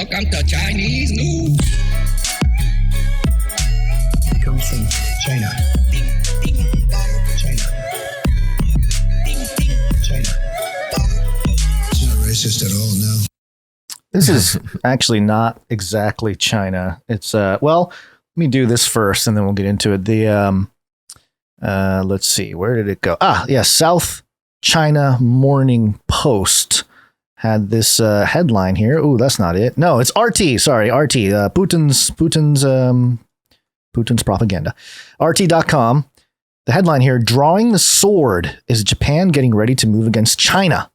Welcome to Chinese news. It comes from China. China. China. It's not racist at all, no. This is actually not exactly China. It's well, let me do this first and then we'll get into it. The let's see, where did it go? South China Morning Post had this headline here. Oh, that's not it. No, it's RT. Sorry, RT. Putin's propaganda. RT.com. The headline here: Drawing the sword. Is Japan getting ready to move against China?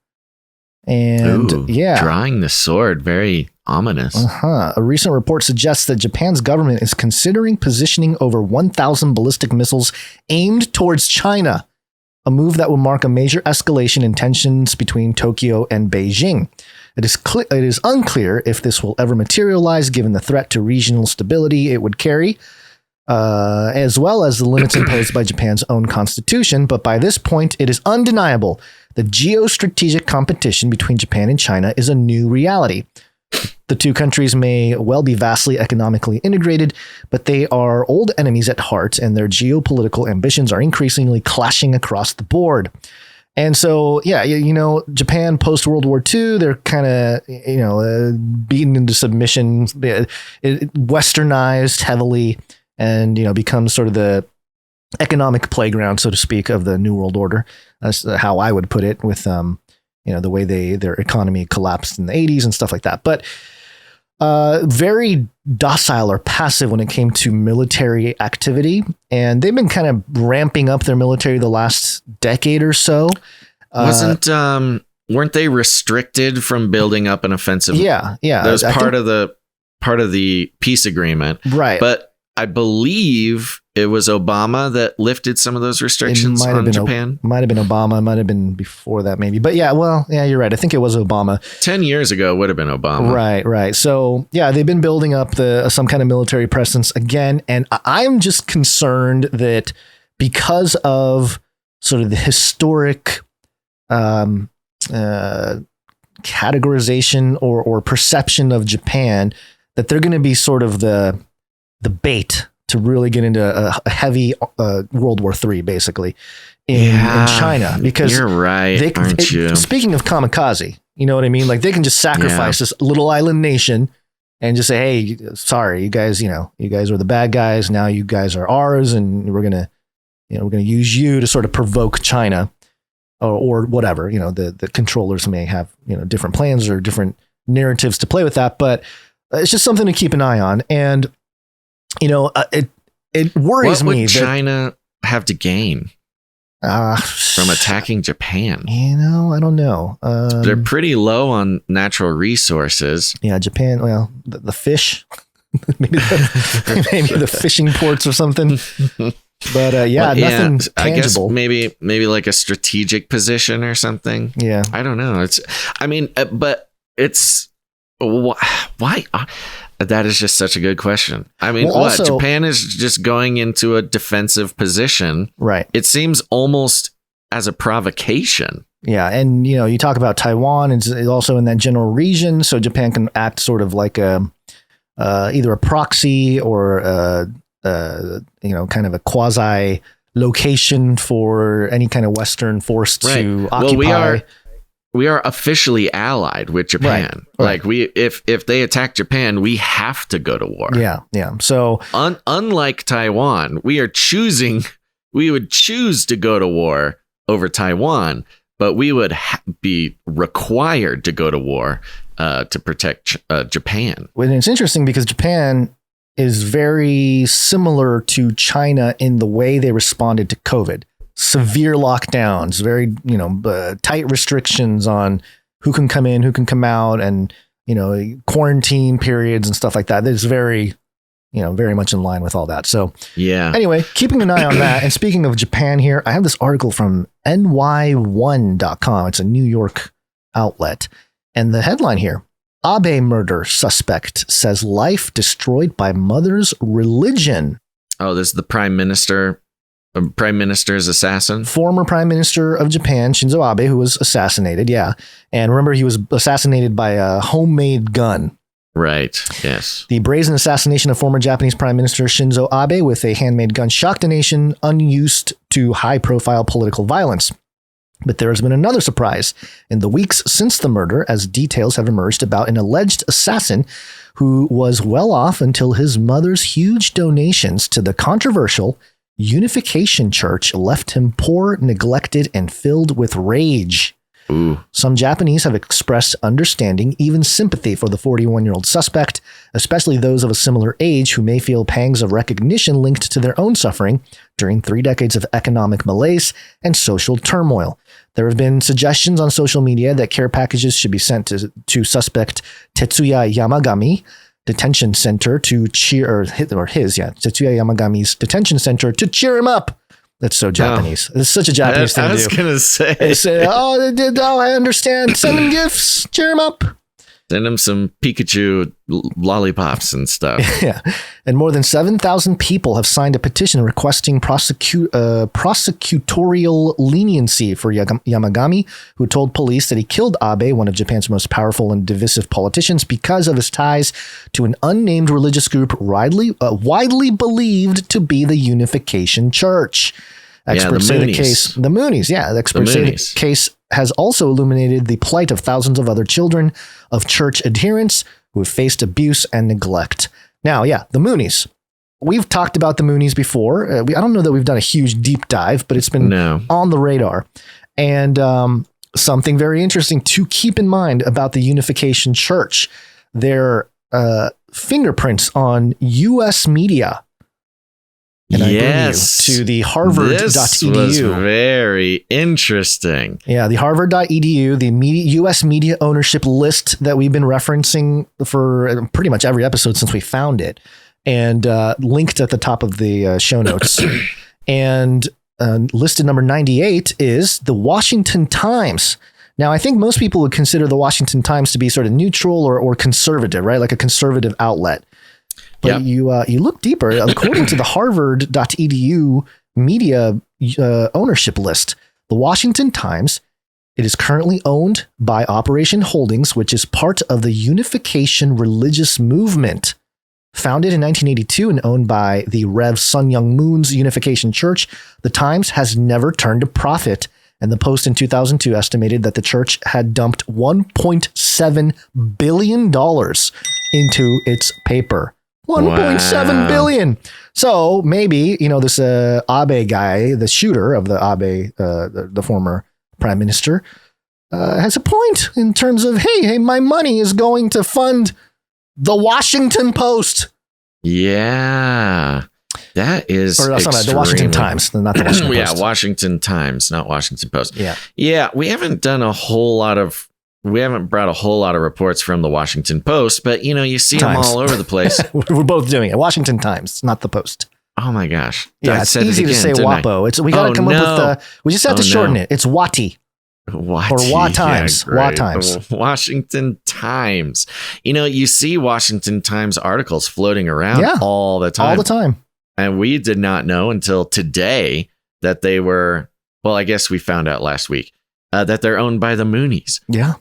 And drawing the sword, very ominous. A recent report suggests that Japan's government is considering positioning over 1,000 ballistic missiles aimed towards China, a move that will mark a major escalation in tensions between Tokyo and Beijing. It is unclear if this will ever materialize, given the threat to regional stability it would carry, as well as the limits imposed by Japan's own constitution. But by this point, it is undeniable the geostrategic competition between Japan and China is a new reality. The two countries may well be vastly economically integrated, but they are old enemies at heart, and their geopolitical ambitions are increasingly clashing across the board. And so, Japan post-World War II, they're kind of, beaten into submission, westernized heavily, and, becomes sort of the economic playground, so to speak, of the New World Order. That's how I would put it, with the way their economy collapsed in the 80s and stuff like that. But very docile or passive when it came to military activity, and they've been kind of ramping up their military the last decade or so. Weren't they restricted from building up an offensive? Yeah. That was part of the peace agreement, right? But I believe it was Obama that lifted some of those restrictions on Japan. Might have been Obama. Might have been before that, maybe. But you're right. I think it was Obama. 10 years ago would have been Obama. Right. So, they've been building up some kind of military presence again. And I'm just concerned that because of sort of the historic categorization or perception of Japan, that they're going to be sort of the bait to really get into a heavy World War III, basically, in China. Because you're right, aren't you? Speaking of kamikaze, you know what I mean? Like, they can just sacrifice this little island nation and just say, hey, sorry, you guys are the bad guys. Now you guys are ours, and we're gonna use you to sort of provoke China, or whatever. The controllers may have different plans or different narratives to play with that, but it's just something to keep an eye on. And it worries me. What would China have to gain from attacking Japan? I don't know. They're pretty low on natural resources. Yeah, Japan. Well, the fish, maybe the fishing ports or something. But nothing tangible. I guess maybe like a strategic position or something. Yeah, I don't know. But it's why. That is just such a good question. I mean, Japan is just going into a defensive position. Right. It seems almost as a provocation. Yeah. And, you talk about Taiwan, it's also in that general region. So Japan can act sort of like either a proxy or, kind of a quasi location for any kind of Western force to occupy. We are officially allied with Japan. Right. Like if they attack Japan, we have to go to war. Yeah. So unlike Taiwan, we would choose to go to war over Taiwan, but we would be required to go to war to protect Japan. Well, it's interesting because Japan is very similar to China in the way they responded to COVID. Severe lockdowns, very, tight restrictions on who can come in, who can come out, and, quarantine periods and stuff like that. It's very, very much in line with all that. So, anyway, keeping an eye on that. And speaking of Japan here, I have this article from ny1.com. It's a New York outlet. And the headline here: Abe murder suspect says life destroyed by mother's religion. Oh, this is the prime minister's assassin? Former Prime Minister of Japan, Shinzo Abe, who was assassinated. Yeah. And remember, he was assassinated by a homemade gun. Right. Yes. The brazen assassination of former Japanese Prime Minister Shinzo Abe with a handmade gun shocked a nation unused to high-profile political violence. But there has been another surprise in the weeks since the murder, as details have emerged about an alleged assassin who was well off until his mother's huge donations to the controversial Unification Church left him poor, neglected, and filled with rage. Ooh. Some Japanese have expressed understanding, even sympathy for the 41-year-old suspect, especially those of a similar age who may feel pangs of recognition linked to their own suffering during 3 decades of economic malaise and social turmoil. There have been suggestions on social media that care packages should be sent to suspect Tetsuya Yamagami detention center to cheer, Tetsuya Yamagami's detention center to cheer him up. That's so Japanese. It's such a Japanese thing to do. I was going to say. They say, I understand. Send him gifts. Cheer him up. Send him some Pikachu lollipops and stuff. Yeah. And more than 7,000 people have signed a petition requesting prosecutorial leniency for Yamagami, who told police that he killed Abe, one of Japan's most powerful and divisive politicians, because of his ties to an unnamed religious group widely believed to be the Unification Church. Experts say the case, the Moonies. Yeah. The experts say the case has also illuminated the plight of thousands of other children of church adherents who have faced abuse and neglect. Now, the Moonies. We've talked about the Moonies before. I don't know that we've done a huge deep dive, but it's been on the radar. And something very interesting to keep in mind about the Unification Church, their fingerprints on U.S. media. And I bring you to the harvard.edu. This was very interesting. Yeah, the harvard.edu, the U.S. media ownership list that we've been referencing for pretty much every episode since we found it, and linked at the top of the show notes. And listed number 98 is the Washington Times. Now, I think most people would consider the Washington Times to be sort of neutral or conservative, right? Like a conservative outlet. But you look deeper, according to the harvard.edu media ownership list, the Washington Times, it is currently owned by Operation Holdings, which is part of the Unification Religious Movement. Founded in 1982 and owned by the Rev. Sun Myung Moon's Unification Church, the Times has never turned a profit, and the Post in 2002 estimated that the church had dumped $1.7 billion into its paper. 1.7 billion. So maybe, this Abe guy, the shooter of the Abe, the former prime minister, has a point in terms of, hey, my money is going to fund the Washington Post. Yeah. That is the Washington Times, not the Washington Post. Yeah, Washington Times, not Washington Post. Yeah. Yeah, we haven't brought a whole lot of reports from the Washington Post, but you see them all over the place. We're both doing it. Washington Times, not the Post. Oh my gosh. Yeah, it's easy to say WAPO. We got to come up with we just have to shorten it. It's WATI. Or WA Times. Yeah, WA Times. Washington Times. You see Washington Times articles floating around all the time. All the time. And we did not know until today that they were, I guess we found out last week, that they're owned by the Moonies. Yeah.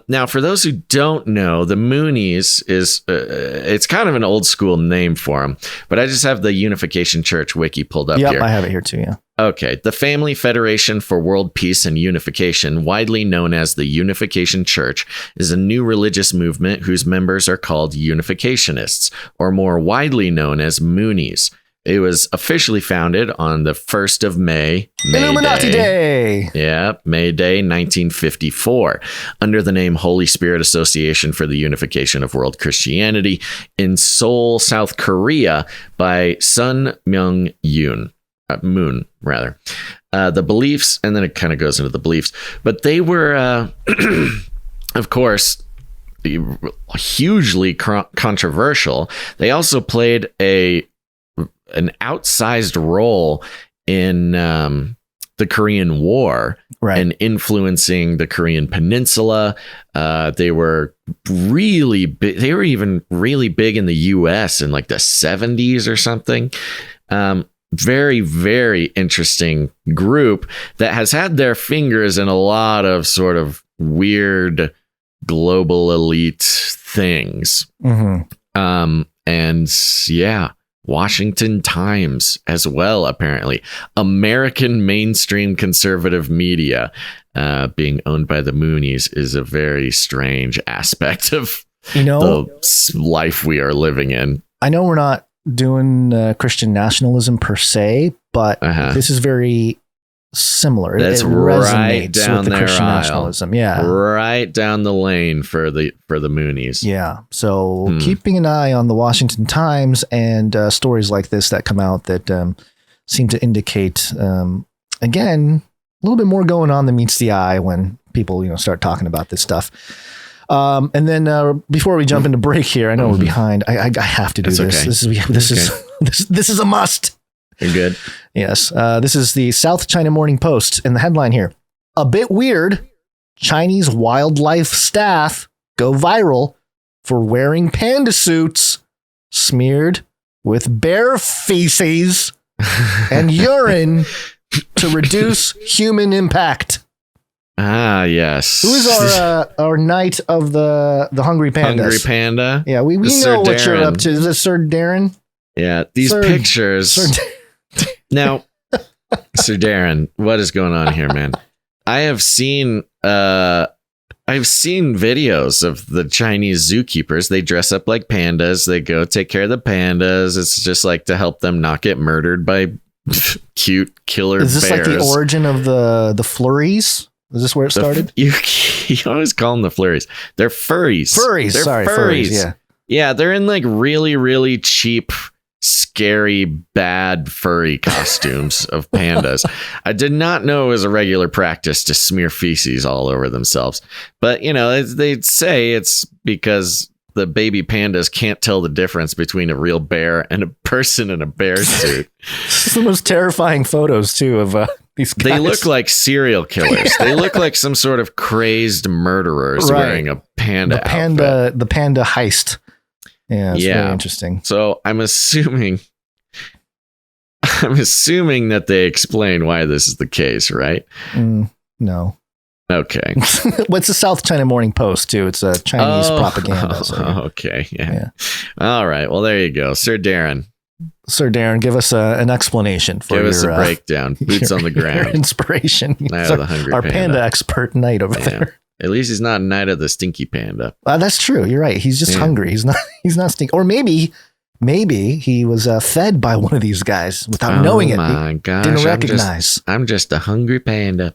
Now, for those who don't know, the Moonies is, it's kind of an old school name for them, but I just have the Unification Church wiki pulled up here. Yep, I have it here too, yeah. Okay. The Family Federation for World Peace and Unification, widely known as the Unification Church, is a new religious movement whose members are called Unificationists, or more widely known as Moonies. It was officially founded on the 1st of May. Illuminati Day. Yeah, May Day, 1954, under the name Holy Spirit Association for the Unification of World Christianity in Seoul, South Korea, by Sun Myung Moon. The beliefs, and then it kind of goes into the beliefs, but they were, of course, hugely controversial. They also played an outsized role in the Korean War, and influencing the Korean Peninsula. They were really big. They were even really big in the U.S. in like the 70s or something. Very, very interesting group that has had their fingers in a lot of sort of weird global elite things. Mm-hmm. And yeah, Washington Times as well, apparently. American mainstream conservative media being owned by the Moonies is a very strange aspect of the life we are living in. I know we're not doing Christian nationalism per se, but this is very similar. That's it right resonates down with the their Christian aisle. nationalism. Yeah. Right down the lane for the Moonies. Yeah. So keeping an eye on the Washington Times and stories like this that come out that seem to indicate, again, a little bit more going on than meets the eye when people, start talking about this stuff. And then before we jump into break here, I know we're behind. I have to do this. Okay. This is a must. You're good. Yes. This is the South China Morning Post, and the headline here: a bit weird. Chinese wildlife staff go viral for wearing panda suits smeared with bear feces and urine to reduce human impact. Ah, yes. Who is our knight of the Hungry Pandas? Hungry Panda? Yeah, we know what you're up to. Is it Sir Darren? Yeah, these pictures. Now, Sir Darren, what is going on here, man? I've seen videos of the Chinese zookeepers. They dress up like pandas. They go take care of the pandas. It's just like to help them not get murdered by cute killer bears. Is this like the origin of the flurries? Is this where it started? You always call them the flurries. They're furries. They're furries. Yeah. Yeah, they're in like really, really cheap, scary, bad furry costumes of pandas. I did not know it was a regular practice to smear feces all over themselves. But, they say it's because the baby pandas can't tell the difference between a real bear and a person in a bear suit. It's the most terrifying photos, too, of these guys. They look like serial killers. They look like some sort of crazy murderers wearing a panda outfit. The panda heist. Yeah, it's very interesting. So I'm assuming that they explain why this is the case, right? No. Okay. What's the South China Morning Post, too? It's a Chinese propaganda. So. Okay. Yeah. All right. Well, there you go. Sir Darren, give us an explanation for Give us a breakdown. Boots on the ground. Your inspiration. Our panda expert knight over there. At least he's not a knight of the stinky panda. That's true. You're right. He's just hungry. He's not stinky. Or maybe he was fed by one of these guys without knowing it. Oh my gosh. Didn't recognize. I'm just a hungry panda.